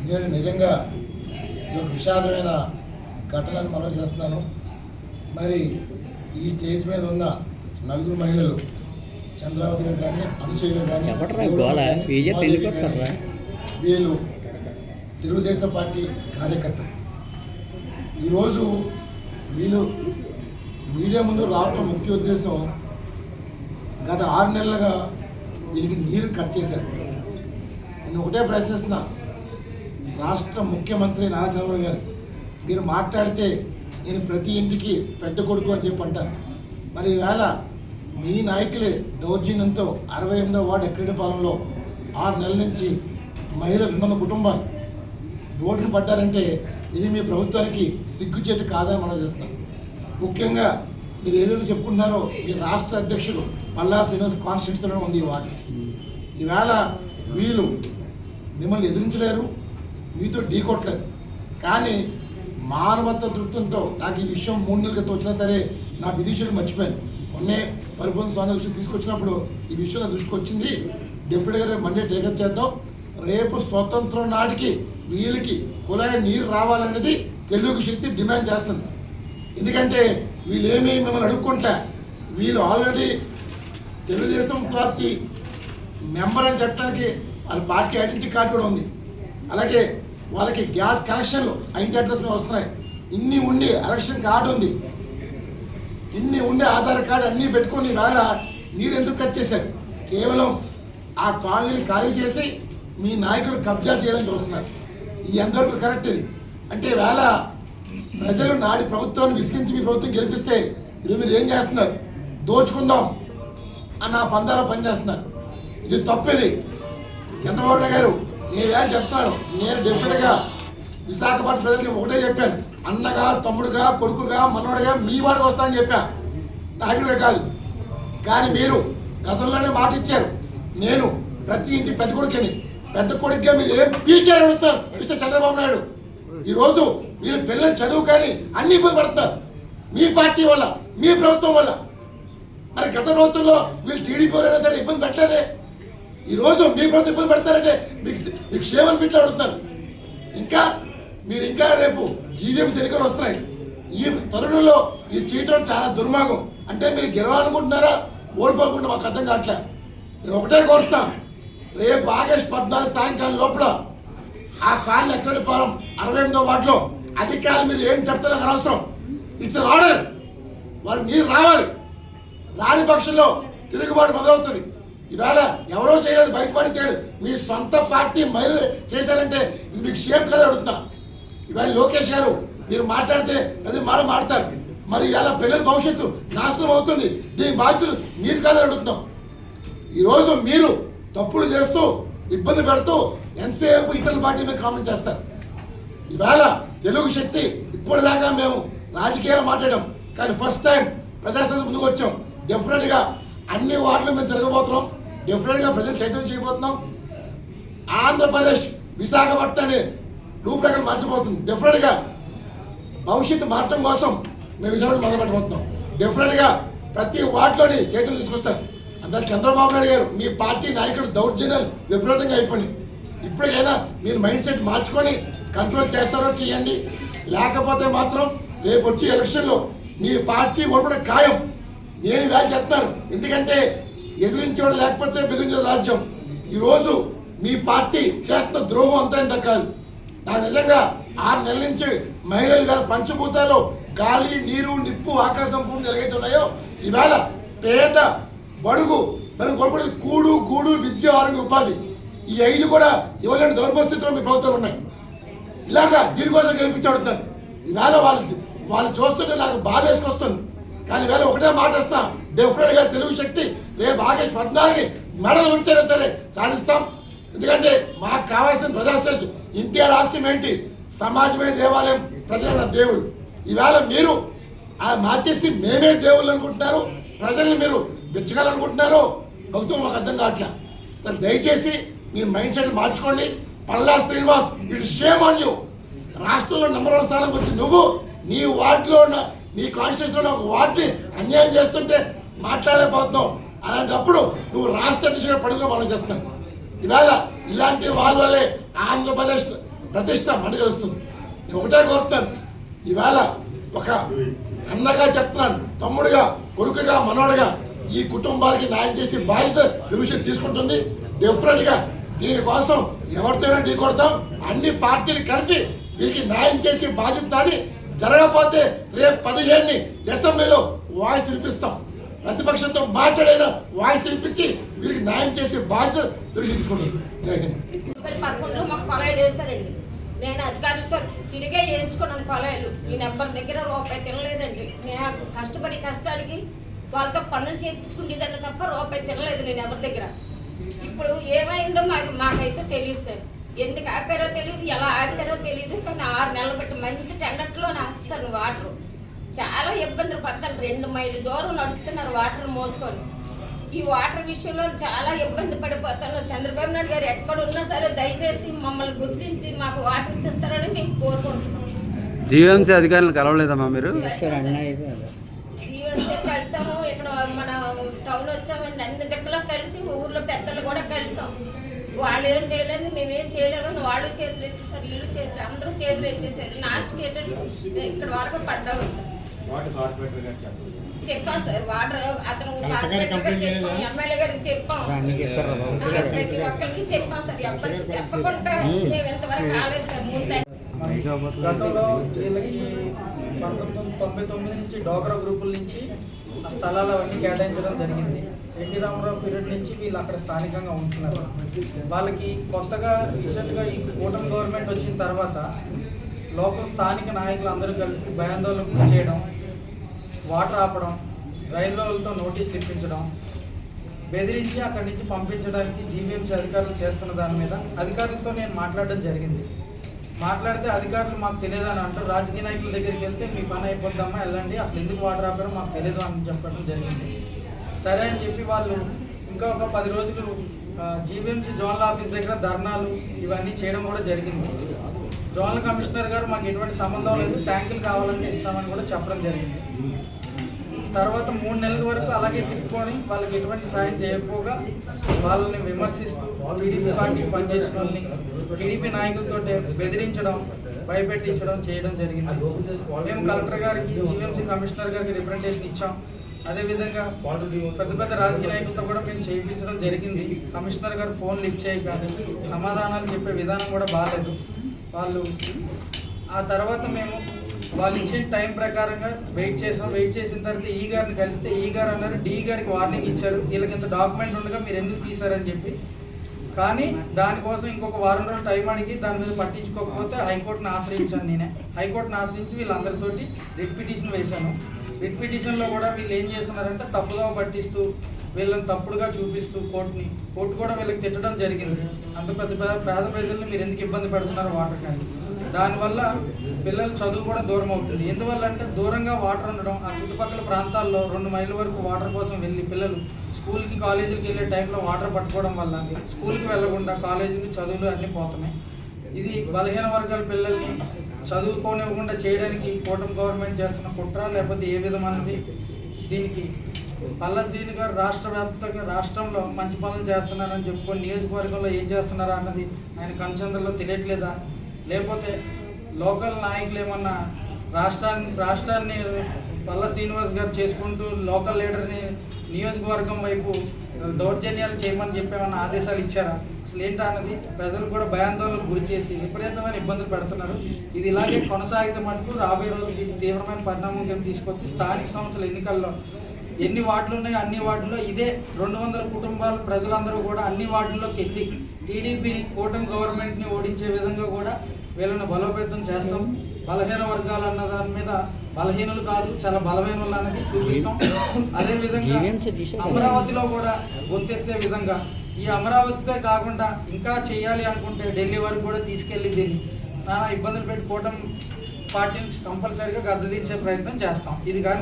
నేను నిజంగా ఒక విషాదమైన ఘటనను మనం చేస్తున్నాను. మరి ఈ స్టేజ్ మీద ఉన్న నలుగురు మహిళలు చంద్రావతి గారు కానీ, అనసూయ కానీ, వీళ్ళు తెలుగుదేశం పార్టీ కార్యకర్తలు. ఈరోజు వీళ్ళు మీడియా ముందు రావడం ముఖ్య ఉద్దేశం, గత 6 నెలలుగా వీళ్ళకి నీరు కట్ చేశారు. నేను ఒకటే ప్రశ్నిస్తున్నా, రాష్ట్ర ముఖ్యమంత్రి నారా చంద్రబాబు గారు, మీరు మాట్లాడితే నేను ప్రతి ఇంటికి పెద్ద కొడుకు అని చెప్పి అంటాను. మరి ఈవేళ మీ నాయకులే దౌర్జన్యంతో 68వ వార్డు ఎక్కడిపాలెంలో 6 నెలల నుంచి మహిళలు 200 కుటుంబాలు రోడ్డును పడ్డారంటే ఇది మీ ప్రభుత్వానికి సిగ్గుచేటు కాదని మనం చేస్తున్నాం. ముఖ్యంగా మీరు ఏదైతే చెప్పుకుంటున్నారో మీ రాష్ట్ర అధ్యక్షుడు పల్లా శ్రీనివాస్ కాన్స్టిట్యూన్సీలో ఉంది ఈ వార్డు. ఈవేళ వీళ్ళు మిమ్మల్ని ఎదిరించలేరు, మీతో ఢీకొట్టలేరు. కానీ మానవత్వ దృక్పథంతో నాకు ఈ విషయం 3 నెలల క్రితం వచ్చినా సరే నా విధిషుడు మర్చిపోయాను. మొన్నే పరిపూర్ణ స్వామి దృష్టి తీసుకొచ్చినప్పుడు ఈ విషయం నా దృష్టికి వచ్చింది. డెఫినెట్గా రేపు మండే టేకప్ చేద్దాం. రేపు స్వతంత్రం నాటికి వీళ్ళకి కుళాయి నీరు రావాలనేది తెలుగు శక్తి డిమాండ్ చేస్తుంది. ఎందుకంటే వీళ్ళేమీ మిమ్మల్ని అడుక్కుంటా, వీళ్ళు ఆల్రెడీ తెలుగుదేశం పార్టీ మెంబర్ అని చెప్పడానికి వాళ్ళ పార్టీ ఐడెంటిటీ కార్డు కూడా ఉంది. అలాగే వాళ్ళకి గ్యాస్ కనెక్షన్లు ఇంటి అడ్రస్ మీద వస్తున్నాయి. ఇన్ని ఉండి ఎలక్షన్ కార్డు ఉంది, ఇన్ని ఉండే ఆధార్ కార్డు అన్నీ పెట్టుకొని వేళ నీరు ఎందుకు కట్ చేశారు? కేవలం ఆ కాలనీని ఖాళీ చేసి మీ నాయకులు కబ్జా చేయాలని చూస్తున్నారు. ఇది ఎంతవరకు కరెక్ట్? ఇది అంటే వేళ ప్రజలు నాటి ప్రభుత్వాన్ని విసిగించి మీ ప్రభుత్వం గెలిపిస్తే ఇది మీరు ఏం చేస్తున్నారు? దోచుకుందాం అన్న పందాల పని చేస్తున్నారు. ఇది తప్పేది. చంద్రబాబు నాయుడు గారు నేను ఏం చెప్తున్నాను, నేను డెఫినెట్గా విశాఖపట్నం ప్రజలకి ఒకటే చెప్పాను, అన్నగా, తమ్ముడుగా, కొడుకుగా, మనవడుగా మీ వాడికి వస్తానని చెప్పాను, నాయుడుగా కాదు. కానీ మీరు గతంలోనే మాట ఇచ్చారు, నేను ప్రతి ఇంటి పెద్ద కొడుకుని, పెద్ద కొడుకుగా మీరు ఏం పీకేరు అడుగుతారు మిస్టర్ చంద్రబాబు నాయుడు. ఈరోజు వీళ్ళు పిల్లలు చదువు కానీ అన్ని ఇబ్బంది పడుతున్నారు మీ పార్టీ వల్ల, మీ ప్రభుత్వం వల్ల. మరి గత ప్రభుత్వంలో వీళ్ళు టీడీపీ అయినా సరే ఇబ్బంది పెట్టలేదే. ఈరోజు మీ ప్రభుత్వం ఇబ్బంది పెడతారంటే మీకు క్షేమం పిట్లు అడుగుతారు. మీరు ఇంకా రేపు జీవీఎంసీ ఎన్నికలు వస్తున్నాయి. ఈ తరుణంలో ఇది చేయటం చాలా దుర్మార్గం. అంటే మీరు గెలవాలనుకుంటున్నారా, ఓడిపోకుండా మాకు అర్థం కావట్లే. నేను ఒకటే కోరుతున్నా, రేపు ఆగస్టు 14 సాయంకాలం లోపల ఆ కాలనీ ఎక్కడిపాలెం 68వ వార్డులో అధికారులు మీరు ఏం చెప్తారో అనవసరం. It's order. వాళ్ళు నీరు రావాలి. రాని పక్షంలో తిరుగుబాటు మొదలవుతుంది. ఇవాళ ఎవరో చేయలేదు, బయటపడి చేయలేదు, మీ సొంత పార్టీ మహిళలు చేశారంటే ఇది మీకు షేమ్ కదా అడుగుతున్నా. ఇవాళ లోకేష్ గారు మీరు మాట్లాడితే అది మాట్లాడతారు. మరి ఇవాళ పిల్లల భవిష్యత్తు నాశనం అవుతుంది. దీని బాధ్యతలు మీరు కాదని అడుగుతున్నాం. ఈరోజు మీరు తప్పులు చేస్తూ ఇబ్బంది పెడుతూ ఎంతసేపు ఇతరుల పార్టీ మీద కామెంట్ చేస్తారు. ఇవాళ తెలుగు శక్తి ఇప్పటిదాకా మేము రాజకీయాలు మాట్లాడాం, కానీ ఫస్ట్ టైం ప్రజాస్వామ్యం ముందుకు వచ్చాం. డెఫినెట్గా అన్ని వార్డులు మేము తిరగబోతున్నాం. డెఫినెట్గా ప్రజలు చైతన్యం చేయబోతున్నాం. ఆంధ్రప్రదేశ్ విశాఖపట్నాన్ని రూపురేఖలు మార్చిపోతుంది. డెఫినెట్గా భవిష్యత్తు మార్చడం కోసం మేము విశాఖపట్నం మొదలు పెట్టబోతున్నాం. డెఫినెట్గా ప్రతి వార్డులోని చైతన్యం తీసుకొస్తారు. అందరు చంద్రబాబు నాయుడు గారు మీ పార్టీ నాయకుడు దౌర్జన్యాలు విపరీతంగా అయిపోయినాయి. ఇప్పటికైనా మీరు మైండ్ సెట్ మార్చుకొని కంట్రోల్ చేస్తారో చేయండి. లేకపోతే మాత్రం రేపు వచ్చే ఎలక్షన్లో మీ పార్టీ ఓడిపోవడం ఖాయం. నేను వేళ చెప్తాను, ఎందుకంటే ఎదిరించేవాడు లేకపోతే బెదిరించే రాజ్యం. ఈరోజు మీ పార్టీ చేస్తున్న ద్రోహం అంతా ఇంత కాదు. నాకు నిజంగా 6 నెలల నుంచి మహిళలు ఇవాళ పంచభూతాలు గాలి, నీరు, నిప్పు, ఆకాశం, భూమి ఎలాగైతే ఉన్నాయో ఇవాళ పేద, బడుగు, మనం కోరుకునేది కూడు, గూడు, విద్య, ఆరోగ్య, ఉపాధి, ఈ 5 కూడా ఇవ్వలేని దౌర్భస్థితిలో మీ ప్రభుత్వాలు ఉన్నాయి. ఇలాగా దీనికోసం గెలిపించాడుతాను. ఇవాళ వాళ్ళు చూస్తుంటే నాకు బాధ వేసుకొస్తుంది. కానీ వేళ ఒకటే మాట వస్తా, డెఫినెట్గా తెలుగు శక్తి రేపు ఆగస్టు 14 మెడలు ఉంచైనా సరే సాధిస్తాం. ఎందుకంటే మాకు కావాల్సిన ప్రజాశ్రేష్ఠ ఎన్టీఆర్ ఆశయం ఏంటి? సమాజమే దేవాలయం, ప్రజల దేవుడు. ఈవేళ మీరు మార్చేసి మేమే దేవుళ్ళు అనుకుంటున్నారు, ప్రజల్ని మీరు మెచ్చగాలనుకుంటున్నారు. భక్తులు మాకు అర్థం కావట్లే. దయచేసి మీ మైండ్ సెట్ మార్చుకోండి. Palla Srinivas, it shame on you. రాష్ట్రంలో నంబర్ 1 స్థానంకి వచ్చి నువ్వు నీ వార్డులో ఉన్న, నీ కాన్స్టిట్యూన్సీలో ఒక వార్డుని అన్యాయం చేస్తుంటే మాట్లాడలేకపోతున్నావు. అలాంటప్పుడు నువ్వు రాష్ట్ర అధ్యక్షుడిగా పడుగా మనం చేస్తున్నావు. ఇవాళ ఇలాంటి వాళ్ళ వల్లే ఆంధ్రప్రదేశ్ ప్రతిష్ట మండగలుస్తుంది. నేను ఒకటే కోరుతాను, ఈవేళ ఒక అన్నగా చెప్తున్నాను, తమ్ముడుగా, కొడుకుగా, మనోడుగా ఈ కుటుంబానికి న్యాయం చేసి బాధ్యత తెలుగు తీసుకుంటుంది. డెఫినెట్గా దీనికోసం ఎవరితోనైనా ఢీ కొడతాం. అన్ని పార్టీలు కలిపి వీరికి న్యాయం చేసి బాధ్యత నాది. జరగకపోతే రేపు 17ని అసెంబ్లీలో వాయిస్ వినిపిస్తాం. ప్రతిపక్షంతో మాట్లాడైన వాయిస్ వినిపించి వీరికి న్యాయం చేసి బాధ్యత తెలుగు తీసుకుంటుంది. జై హింద్. 2011లో మాకు కొలాయిలు వేశారండి. నేను అధికారులతో తిరిగే వేయించుకున్నాను కొలాయిలు. నేను ఎవ్వరి దగ్గర రూపాయి తినలేదండి. నేను కష్టపడి కష్టానికి వాళ్ళతో పనులు చేయించుకుంటేదాన్ని తప్ప రూపాయి తినలేదు నేను ఎవరి దగ్గర. ఇప్పుడు ఏమైందో మాకైతే తెలియదు సార్. ఎందుకు ఆపారో తెలియదు, ఎలా ఆపారో తెలియదు. కానీ 6 నెలలు బట్టి మంచి టెండర్లో ఆపుతారు వాటర్. చాలా ఇబ్బందులు పడతాను. 2 మైళ్ళు దూరం నడుస్తున్నారు వాటర్ మోసుకొని. ఈ వాటర్ విషయంలో చాలా ఇబ్బంది పడిపోతాను. చంద్రబాబు నాయుడు గారు ఎక్కడ ఉన్నా సరే దయచేసి మమ్మల్ని గుర్తించి మాకు వాటర్ ఇప్పిస్తారని మేము కోరుకుంటున్నాం. జీవీఎంసీ అధికారులను కలవలేదమ్మా మీరు? జీవీఎంసీ కలిసాము. ఇక్కడ మన టౌన్ వచ్చామండి. అన్ని దగ్గర కలిసి ఊర్లో పెద్దలు కూడా కలిసాం. వాళ్ళు ఏం చేయలేదు, మేమేం చేయలేమని వాళ్ళు చేతులు ఎత్తేసారు, వీళ్ళు చేతులు, అందరూ చేతులు ఎత్తేసారు. లాస్ట్కి ఏంటంటే ఇక్కడ వరకు పడ్డాము సార్. చెప్పాం సార్, వాటర్ అతను చెప్పాం, ఎమ్మెల్యే గారికి చెప్పాం, ప్రతి ఒక్కరికి చెప్పాం సార్. ఎవరికి చెప్పకుండా మేము ఇంతవరకు రాలేదు సార్. ముందే గతంలో వీళ్ళకి 1999 నుంచి డోగ్రా గ్రూపుల నుంచి ఆ స్థలాలు అవన్నీ కేటాయించడం జరిగింది. ఎన్టీ రామారావు పీరియడ్ నుంచి వీళ్ళు అక్కడ స్థానికంగా ఉంటున్నారు. వాళ్ళకి కొత్తగా రీసెంట్గా ఈ కూటమి గవర్నమెంట్ వచ్చిన తర్వాత లోకల్ స్థానిక నాయకులు అందరూ కలిపి భయాందోళన చేయడం, వాటర్ ఆపడం, రైల్వేలతో నోటీసులు ఇప్పించడం, బెదిరించి అక్కడి నుంచి పంపించడానికి జీవీఎంసీ అధికారులు చేస్తున్న దాని మీద అధికారులతో నేను మాట్లాడడం జరిగింది. మాట్లాడితే అధికారులు మాకు తెలియదు అని అంటారు. రాజకీయ నాయకుల దగ్గరికి వెళ్తే మీ పని అయిపోద్దమ్మా, వెళ్ళండి, అసలు ఎందుకు వాటర్ ఆపారో మాకు తెలియదు అని చెప్పడం జరిగింది. సరే అని చెప్పి వాళ్ళు ఇంకా ఒక 10 రోజులు జీవీఎంసీ జోనల్ ఆఫీస్ దగ్గర ధర్నాలు ఇవన్నీ చేయడం కూడా జరిగింది. జోనల్ కమిషనర్ గారు మాకు ఎటువంటి సంబంధం లేదు, ట్యాంకులు కావాలంటే ఇస్తామని కూడా చెప్పడం జరిగింది. తర్వాత 3 నెలల వరకు అలాగే తిప్పుకొని వాళ్ళకి ఎటువంటి సాయం చేయకపోగా వాళ్ళని విమర్శిస్తూ టీడీపీ పార్టీకి పనిచేసిన వాళ్ళని టీడీపీ నాయకులతో బెదిరించడం, భయపెట్టించడం చేయడం జరిగింది. మేము కలెక్టర్ గారికి, జీవీఎంసీ కమిషనర్ గారికి రిప్రజెంటేషన్ ఇచ్చాం. అదేవిధంగా పెద్ద పెద్ద రాజకీయ నాయకులతో కూడా మేము చేయించడం జరిగింది. కమిషనర్ గారు ఫోన్ లిఫ్ట్ చేయక సమాధానాలు చెప్పే విధానం కూడా బాగాలేదు వాళ్ళు. ఆ తర్వాత మేము వాళ్ళు ఇచ్చిన టైం ప్రకారంగా వెయిట్ చేసాం. వెయిట్ చేసిన తర్వాత ఈ గారిని కలిస్తే ఈ గారు అన్నారు, డి గారికి వార్నింగ్ ఇచ్చారు, వీళ్ళకి ఇంత డాక్యుమెంట్ ఉండగా మీరు ఎందుకు తీశారని చెప్పి. కానీ దానికోసం ఇంకొక 1 వారం రోజులు టైం అడిగి దాని మీద పట్టించుకోకపోతే హైకోర్టును ఆశ్రయించాను. నేనే హైకోర్టును ఆశ్రయించి వీళ్ళందరితోటి రిట్ పిటిషన్ వేశాను. రిట్ పిటిషన్లో కూడా వీళ్ళు ఏం చేస్తున్నారంటే తప్పుగా పట్టిస్తూ వీళ్ళని తప్పుడుగా చూపిస్తూ కోర్టు కూడా వీళ్ళకి తిట్టడం జరిగింది. అంత పెద్ద పేద ప్రజల్ని మీరు ఎందుకు ఇబ్బంది పెడుతున్నారు వాటర్ కానీ. దానివల్ల పిల్లల చదువు కూడా దూరం అవుతుంది. ఎందువల్ల అంటే దూరంగా వాటర్ ఉండడం, ఆ చుట్టుపక్కల ప్రాంతాల్లో 2 మైళ్ళ వరకు వాటర్ కోసం వెళ్ళి పిల్లలు స్కూల్కి కాలేజీకి వెళ్ళే టైంలో వాటర్ పట్టుకోవడం వల్ల స్కూల్కి వెళ్ళకుండా కాలేజీలు చదువులు అన్నీ పోతున్నాయి. ఇది బలహీన వర్గాల పిల్లల్ని చదువుకోనివ్వకుండా చేయడానికి కూటమి గవర్నమెంట్ చేస్తున్న కుట్ర, లేకపోతే ఏ విధమైనది. దీనికి పల్లా శ్రీని గారు రాష్ట్రంలో మంచి పనులు చేస్తున్నారని చెప్పుకొని నియోజకవర్గంలో ఏం చేస్తున్నారా అన్నది ఆయన కనుచందల్లో తెలియట్లేదా, లేకపోతే లోకల్ నాయకులు ఏమన్నా రాష్ట్రాన్ని పల్లా శ్రీనివాస్ గారు చేసుకుంటూ లోకల్ లీడర్ని నియోజకవర్గం వైపు దౌర్జన్యాలు చేయమని చెప్పేమన్నా ఆదేశాలు ఇచ్చారా? అసలు ఏంటా అన్నది ప్రజలు కూడా భయాందోళనకు గురి చేసి విపరీతమైన ఇబ్బందులు పెడుతున్నారు. ఇది ఇలాగే కొనసాగితే మటుకు రాబోయే రోజుకి తీవ్రమైన పరిణామం తీసుకొచ్చి స్థానిక సంస్థల ఎన్నికల్లో ఎన్ని వార్డులు ఉన్నాయో అన్ని వార్డుల్లో ఇదే 200 కుటుంబాలు ప్రజలందరూ కూడా అన్ని వార్డుల్లోకి వెళ్ళి టీడీపీని, కూటమి గవర్నమెంట్ని ఓడించే విధంగా కూడా వీళ్ళని బలోపేతం చేస్తాం. బలహీన వర్గాలు అన్న దాని మీద బలహీనులు కాదు, చాలా బలమైన వాళ్ళు అన్నది చూపిస్తాం. అదేవిధంగా అమరావతిలో కూడా గొంతెత్తే విధంగా ఈ అమరావతితో కాకుండా ఇంకా చేయాలి అనుకుంటే ఢిల్లీ వరకు కూడా తీసుకెళ్లి దీన్ని నానా ఇబ్బందులు పెట్టి కూటమి పార్టీని కంపల్సరీగా గద్దెదించే ప్రయత్నం చేస్తాం. ఇది కానీ